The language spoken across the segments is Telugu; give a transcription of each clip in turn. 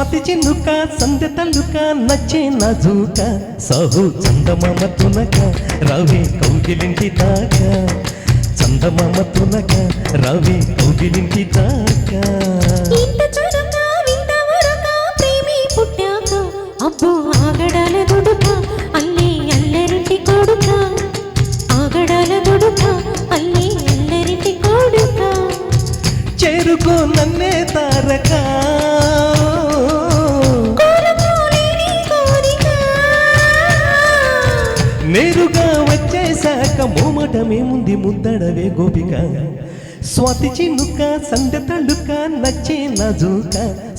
స్వాతి చిన్నుక సందె తల్లుక నచ్చే నాజూక సాహు చందమామ తునక రవి కౌగిలింటి దాకా చందమామ తునక రవి కౌగిలింటి దాకా అబ్బో ఆగడాల దుడుక అల్లే అల్లరింటి కొడుక ఆగడాల దుడుక అల్లే అల్లరింటి కొడుక చేరుకో నన్నే తారక నేరుగా వచ్చేశాక మోమటమేముంది ముద్దడవే గోపిక స్వాతి చిన్నుక సందె తల్లుక నచ్చే నాజూక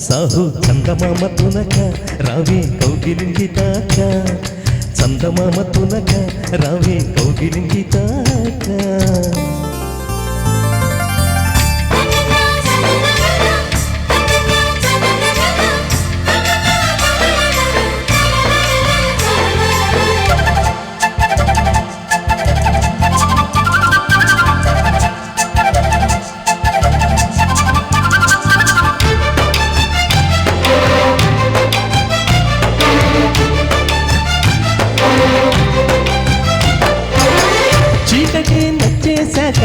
సాహు చందమామ తునక రావే కౌగిలింటి దాకా చందమామ తునక రావే కౌగిలింటి దాకా చీకటి నచ్చేశాక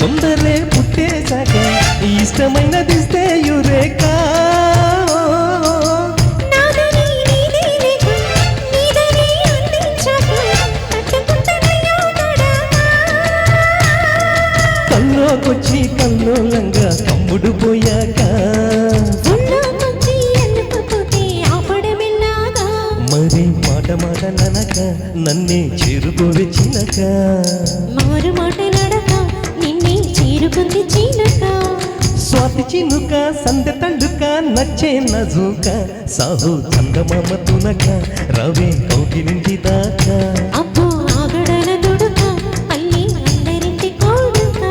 తొందరే పుట్టేశాక ఇష్టమైనదిస్తే యురేక కల్లోకొచ్చి కల్లోలంగా తమ్ముడు పోయాక మరి మాట మాటలనక నన్నే చేరుకోవే చిలక మారు మాటలడక నిన్నే చేరుకుంది చిలక స్వాతి చినుక సందె తల్లుక నచ్చే నజూక సాహు చందమామ తునక రవి కౌగిలింటి దాకా అబ్బో ఆగడాల దుడుక అల్లి అందరింటి కొడుక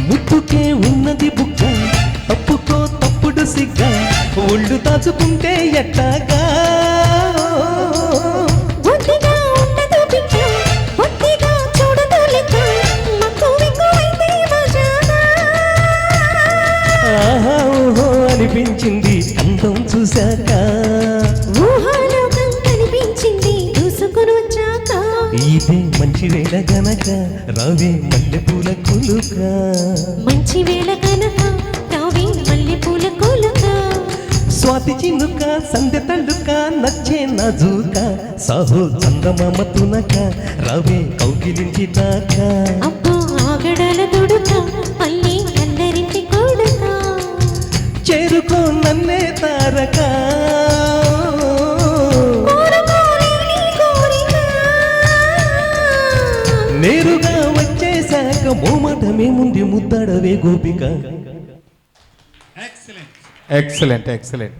ముట్టుకే ఉన్నది బుక్క తప్పుకో తప్పుడు సిగ్గ ఒళ్ళు దాచుకుంటే ఎట్టాగా బుద్ధిగా ఉండదు బిడ్డ బుద్ధిగా చూడదు లెక్క మక్కువ ఎక్కువైతే మజాగా ఆహా ఓహో అనిపించింది అందం చూశాక ఊహాలోకం కనిపించింది దూసుకుని వచ్చాక ఇదే మంచి వేళ గనక రవి మల్లెపూల కులుక మంచి వేళ కనుక రావి మల్లెపూల కొలుక స్వాతి చిన్నుక సందె తల్లుక నచ్చే నాజూక సాహు చందమామ తునక రవి కౌగిలింటి దాకా అబ్బో ఆగడాల దుడుక అల్లి అందరింటి కొడుక చేరుకో నన్నే తారక నేరుగా వచ్చేశాక మోమటమేముంది ముద్దడవే గోపిక ఎక్సలెంట్ ఎక్సలెంట్ ఎక్సలెంట్